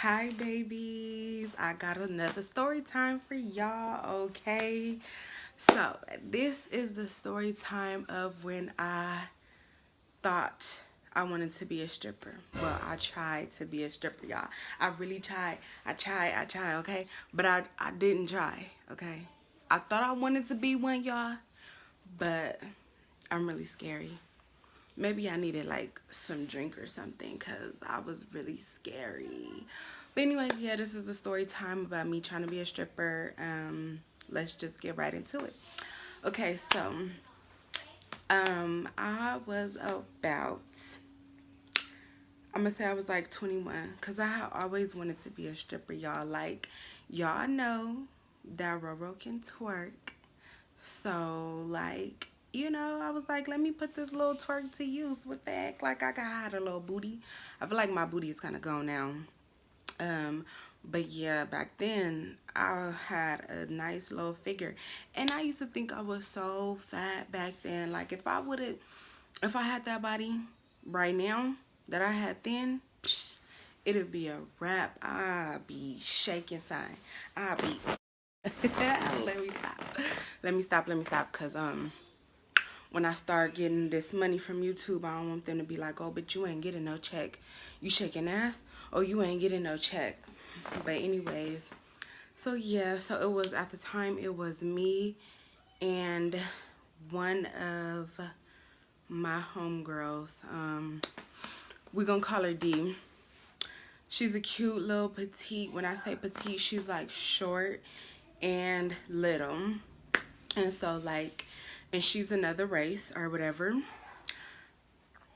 Hi babies, I got another story time for y'all. Okay, so this is the story time of when I thought I wanted to be a stripper. Well, I tried to be a stripper, y'all. I really tried. I tried, okay? But I didn't try, okay? I thought I wanted to be one, y'all, but I'm really scary. Maybe I needed like some drink or something because I was really scary. But anyways, yeah, this is a story time about me trying to be a stripper. Let's just get right into it. Okay, so I was about, I'm gonna say I was like 21 because I had always wanted to be a stripper, y'all. Like, y'all know that Roro can twerk. So, like, I was like, let me put this little twerk to use. What the heck? Like, I got a little booty. I feel like my booty is kind of gone now. Um, but yeah, back then, I had a nice little figure. And I used to think I was so fat back then. Like, if I had that body right now that I had then, psh, it'd be a wrap. I'd be shaking sign. I'd be let me stop. Let me stop, cause when I start getting this money from YouTube, I don't want them to be like, oh, but you ain't getting no check. You shaking ass? Oh, you ain't getting no check. But anyways, so yeah, so it was, at the time, it was me and one of my homegirls. We gonna call her D. She's a cute little petite. When I say petite, she's like short and little. And so like, and she's another race or whatever.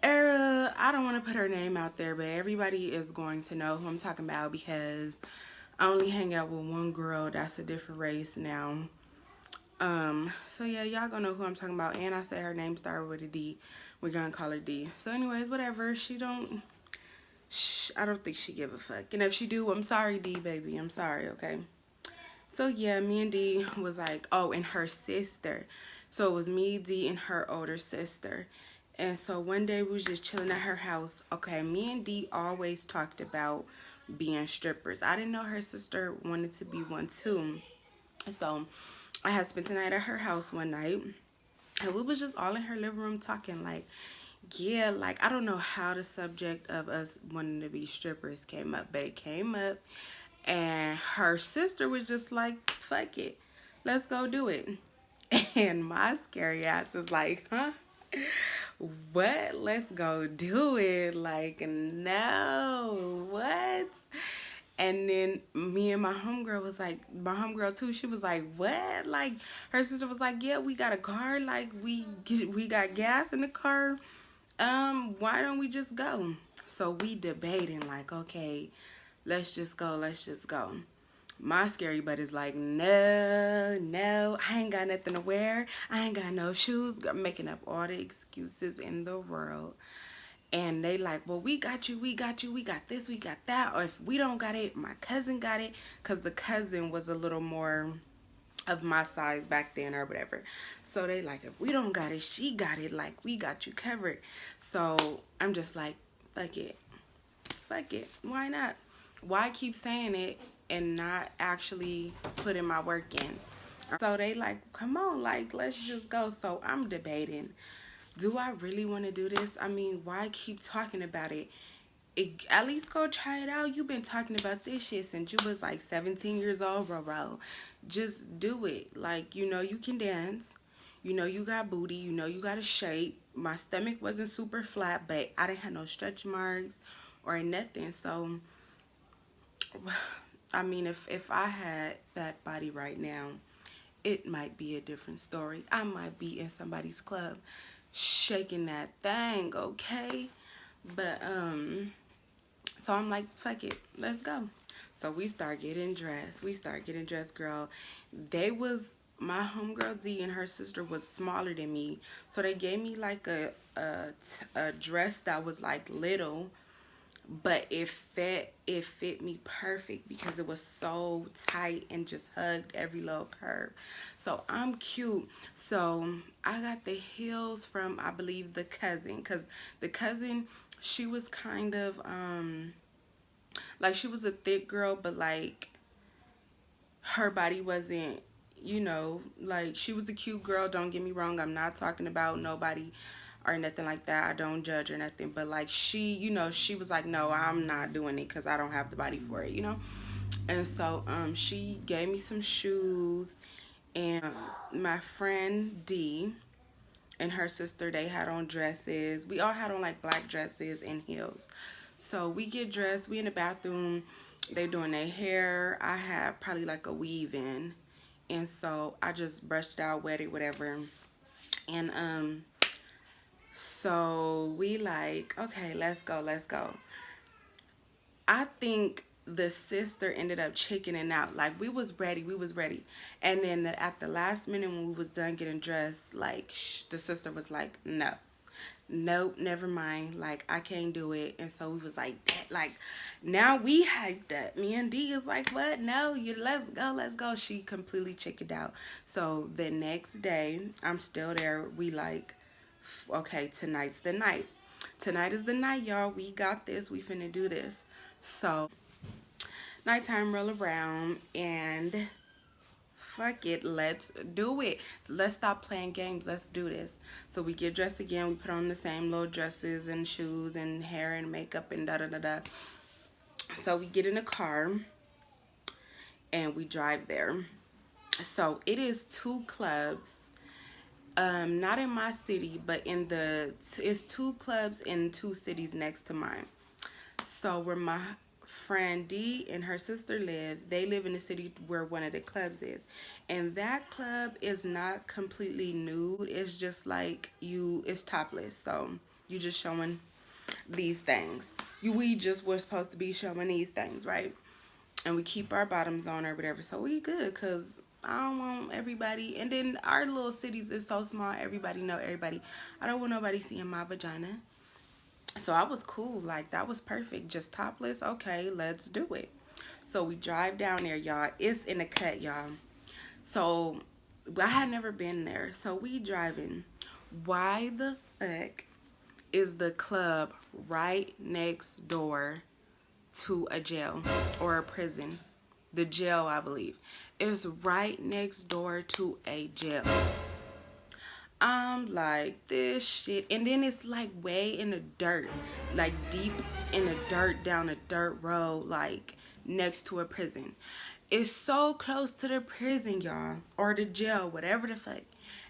I don't want to put her name out there, but everybody is going to know who I'm talking about because I only hang out with one girl that's a different race now. So yeah, y'all gonna know who I'm talking about. And I said her name started with a D. We're gonna call her D. So anyways, whatever. I don't think she give a fuck. And if she do, I'm sorry, D, baby. I'm sorry, okay? So yeah, me and D was like, oh, and her sister. So it was me, D, and her older sister. And so one day we was just chilling at her house. Okay, me and D always talked about being strippers. I didn't know her sister wanted to be one too. So I had spent the night at her house one night. And we was just all in her living room talking like, yeah, like I don't know how the subject of us wanting to be strippers came up, but it came up. And her sister was just like, fuck it, let's go do it. And my scary ass was like, huh? What? Let's go do it. Like, no, what? And then me and my homegirl was like, my homegirl too, she was like, what? Like, her sister was like, yeah, we got a car. Like, we got gas in the car. Why don't we just go? So we debating like, okay, let's just go, let's just go. My scary butt is like, no, no, I ain't got nothing to wear. I ain't got no shoes. I'm making up all the excuses in the world. And they like, well, we got you, we got you, we got this, we got that. Or if we don't got it, my cousin got it. Because the cousin was a little more of my size back then or whatever. So they like, if we don't got it, she got it. Like, we got you covered. So I'm just like, fuck it. Fuck it. Why not? Why keep saying it and not actually putting my work in? So they like, come on, like, let's just go. So I'm debating, do I really want to do this? I mean, why keep talking about it? At least go try it out. You've been talking about this shit since you was like 17 years old, bro. Just do it. Like, you can dance. You got booty. You got a shape. My stomach wasn't super flat, but I didn't have no stretch marks or nothing. So, I mean, if I had that body right now, it might be a different story. I might be in somebody's club shaking that thing, okay? But, so I'm like, fuck it, let's go. So we start getting dressed. Girl. My homegirl D and her sister was smaller than me. So they gave me like a dress that was like little, but it fit me perfect because it was so tight and just hugged every little curve. So I'm cute. So I got the heels from, I believe, the cousin, because the cousin, she was kind of Like she was a thick girl, but like her body wasn't, like she was a cute girl. Don't get me wrong. I'm not talking about nobody or nothing like that. I don't judge or nothing. But like she, she was like, no, I'm not doing it because I don't have the body for it. And so she gave me some shoes, and my friend D and her sister, they had on dresses. We all had on like black dresses and heels. So we get dressed, we in the bathroom, they doing their hair. I had probably like a weave in. And so I just brushed it out, wet it, whatever. And so we like, okay, let's go, let's go. I think the sister ended up chickening out. Like we was ready, we was ready. And then at the last minute when we was done getting dressed, like the sister was like, no. Nope, never mind. Like I can't do it. And so we was like that. Like now we hyped up. Me and D is like, what? No, you let's go, let's go. She completely chickened out. So the next day, I'm still there. We like, okay, tonight's the night. Tonight is the night, y'all. We got this. We finna do this. So nighttime roll around and fuck it, let's do it. Let's stop playing games, let's do this. So we get dressed again, we put on the same little dresses and shoes and hair and makeup and da da da da. So we get in a car and we drive there. So it is two clubs, not in my city, but it's two clubs in two cities next to mine. So where my friend D and her sister live, they live in the city where one of the clubs is. And that club is not completely nude. It's just like it's topless. So you just showing these things. We just were supposed to be showing these things, right? And we keep our bottoms on or whatever. So we good because I don't want everybody. And then our little cities is so small. Everybody know everybody. I don't want nobody seeing my vagina. So I was cool, like that was perfect, just topless. Okay, let's do it. So we drive down there, y'all. It's in the cut, y'all. So I had never been there, so we driving. Why the fuck is the club right next door to a jail or a prison? The jail, I believe, is right next door to a jail. I'm like, this shit. And then it's like way in the dirt, like deep in the dirt, down a dirt road, like next to a prison. It's so close to the prison, y'all, or the jail, whatever the fuck.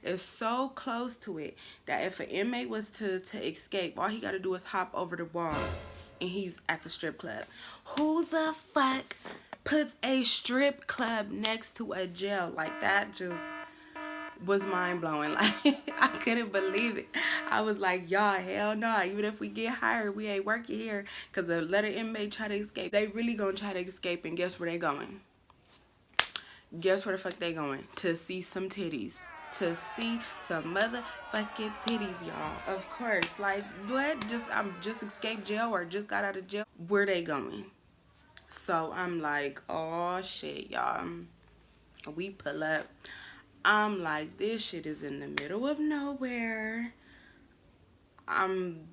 It's so close to it that if an inmate was to escape, all he got to do is hop over the wall and he's at the strip club. Who the fuck puts a strip club next to a jail? Like that just was mind blowing. Like I couldn't believe it. I was like, y'all, hell no. Even if we get hired, we ain't working here. Cause a let an inmate try to escape, they really gonna try to escape, and guess where they going? Guess where the fuck they going? To see some titties. To see some motherfucking titties, y'all. Of course. Like what? Just escaped jail or just got out of jail. Where they going? So I'm like, oh shit, y'all. We pull up. I'm like, this shit is in the middle of nowhere. I'm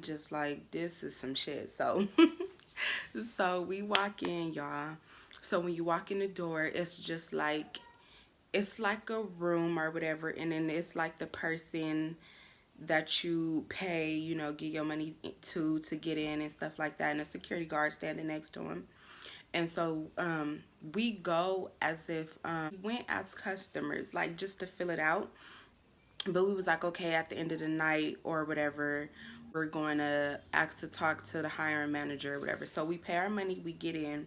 just like, this is some shit. So so we walk in, y'all. So when you walk in the door, it's just like, it's like a room or whatever, and then it's like the person that you pay, give your money to get in and stuff like that, and a security guard standing next to him. And so we go as if we went as customers, like just to fill it out. But we was like, okay, at the end of the night or whatever, we're going to ask to talk to the hiring manager or whatever. So we pay our money, we get in.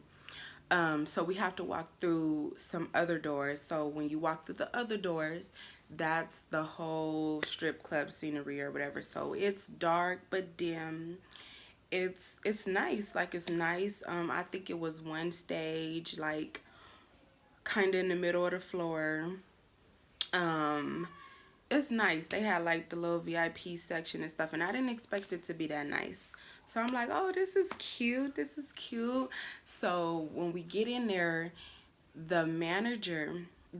So we have to walk through some other doors. So when you walk through the other doors, that's the whole strip club scenery or whatever. So it's dark but dim. It's nice. Like it's nice. I think it was one stage, like kind of in the middle of the floor. It's nice. They had like the little VIP section and stuff, and I didn't expect it to be that nice. So I'm like, oh, this is cute. This is cute. So when we get in there, the manager of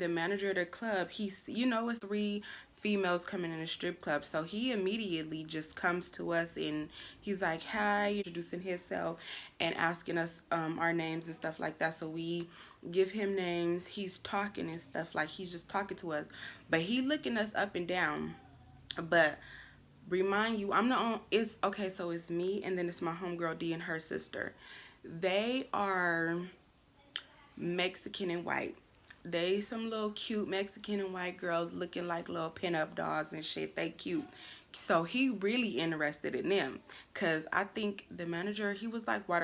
the club, he's, it's 3 females coming in a strip club. So he immediately just comes to us and he's like, hi, introducing himself and asking us our names and stuff like that. So we give him names. He's talking and stuff, like he's just talking to us, but he looking us up and down. But remind you, I'm the only, it's okay, so it's me and then it's my homegirl D and her sister. They are Mexican and white. They some little cute Mexican and white girls looking like little pinup dolls and shit. They cute. So he really interested in them, cause I think the manager, he was like white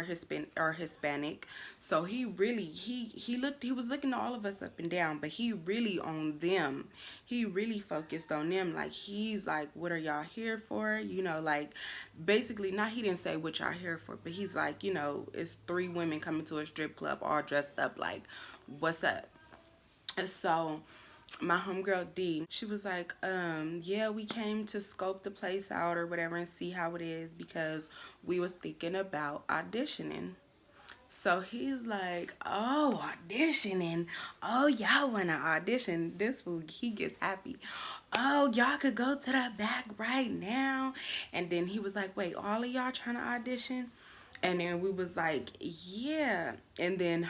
or Hispanic. So he really he was looking at all of us up and down, but he really on them. He really focused on them. Like he's like, what are y'all here for? You know, like basically, not, he didn't say what y'all here for, but he's like, you know, it's three women coming to a strip club all dressed up, like what's up? And so my homegirl D, she was like, yeah, we came to scope the place out or whatever and see how it is because we was thinking about auditioning. So he's like, oh, auditioning. Oh, y'all want to audition. This fool, he gets happy. Oh, y'all could go to the back right now. And then he was like, wait, all of y'all trying to audition? And then we was like, yeah. And then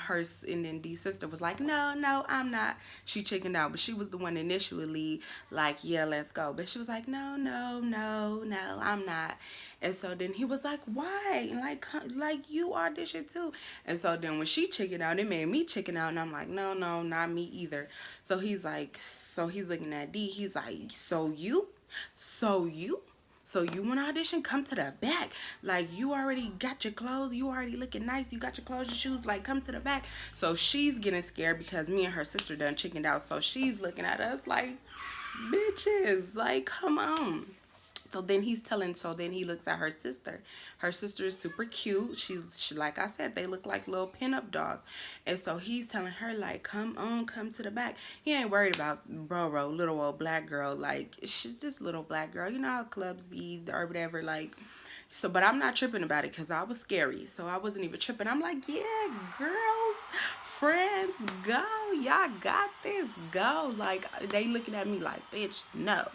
D's sister was like, no, no, I'm not. She chickened out, but she was the one initially like, yeah, let's go. But she was like, no, no, no, no, I'm not. And so then he was like, why? Like you auditioned too. And so then when she chickened out, it made me chicken out. And I'm like, no, no, not me either. So he's like, so he's looking at D. He's like, so you? So you? So you want to audition? Come to the back. Like, you already got your clothes. You already looking nice. You got your clothes, your shoes. Like, come to the back. So she's getting scared because me and her sister done chickened out. So she's looking at us like, bitches, like, come on. So then he looks at her sister. Her sister is super cute. She like I said, they look like little pinup dolls. And so he's telling her, like, come on, come to the back. He ain't worried about Bro, little old black girl. Like, she's just little black girl. You know how clubs be or whatever, like. So, but I'm not tripping about it because I was scary. So I wasn't even tripping. I'm like, yeah, girls, friends, go. Y'all got this. Go. Like, they looking at me like, bitch, no.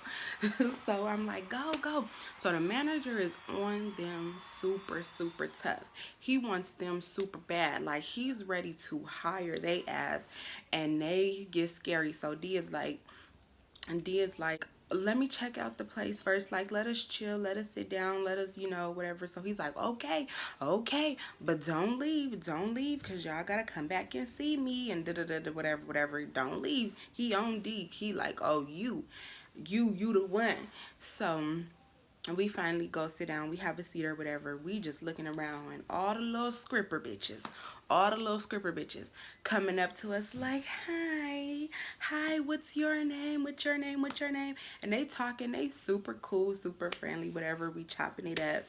So I'm like, go, go. So the manager is on them super, super tough. He wants them super bad. Like, he's ready to hire they ass. And they get scary. So D is like, let me check out the place first. Like, let us chill, let us sit down, let us, you know, whatever. So he's like, okay, but don't leave, because y'all gotta come back and see me and da-da-da-da, whatever. Don't leave. He on D. He like, oh, you the one. So and we finally go sit down. We have a seat or whatever. We just looking around and all the little scripper bitches coming up to us like, hi, what's your name? What's your name? And they talking, they super cool, super friendly, whatever. We chopping it up,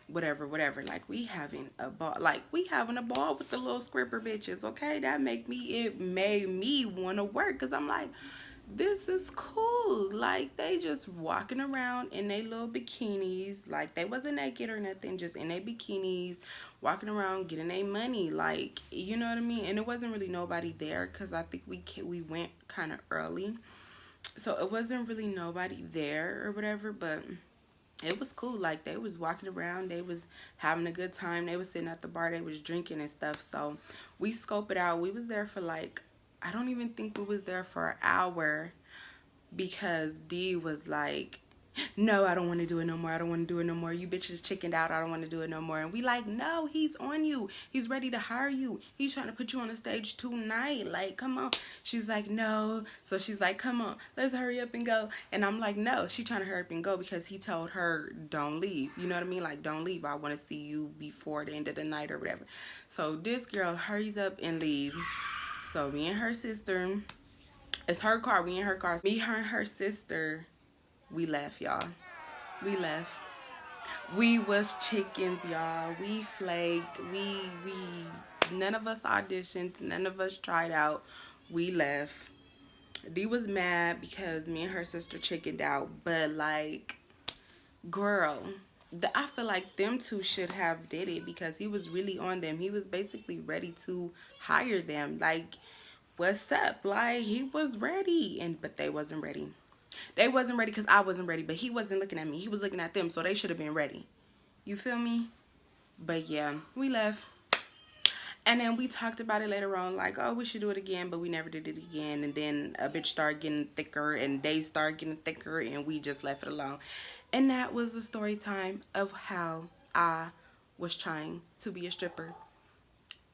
whatever. Like, we having a ball. Like, we having a ball with the little scripper bitches, okay? It made me want to work because I'm like, this is cool. Like, they just walking around in their little bikinis. Like, they wasn't naked or nothing, just in their bikinis, walking around getting their money. Like, you know what I mean? And it wasn't really nobody there because I think we went kind of early. So it wasn't really nobody there or whatever, but it was cool. Like, they was walking around, they was having a good time, they was sitting at the bar, they was drinking and stuff. So we scope it out. We was there for like, I don't even think we was there for an hour because D was like, no, I don't want to do it no more. You bitches chickened out. I don't want to do it no more. And we like, no, he's on you. He's ready to hire you. He's trying to put you on the stage tonight. Like, come on. She's like, no. So she's like, come on, let's hurry up and go. And I'm like, no, she trying to hurry up and go because he told her, don't leave. You know what I mean? Like, don't leave. I want to see you before the end of the night or whatever. So this girl hurries up and leave. So me and her sister, it's her car, we in her car. Me, her, and her sister, we left, y'all. We left. We was chickens, y'all. We flaked. None of us auditioned. None of us tried out. We left. D was mad because me and her sister chickened out. But, like, girl, I feel like them two should have did it because he was really on them. He was basically ready to hire them. Like, what's up? Like, he was ready, but they wasn't ready. They wasn't ready because I wasn't ready, but he wasn't looking at me. He was looking at them, so they should have been ready. You feel me? But yeah, we left. And then we talked about it later on, like, oh, we should do it again, but we never did it again. And then a bitch started getting thicker, and days started getting thicker, and we just left it alone. And that was the story time of how I was trying to be a stripper,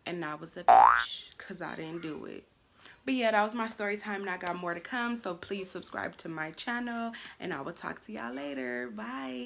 and I was a bitch, because I didn't do it. But yeah, that was my story time, and I got more to come. So please subscribe to my channel, and I will talk to y'all later. Bye.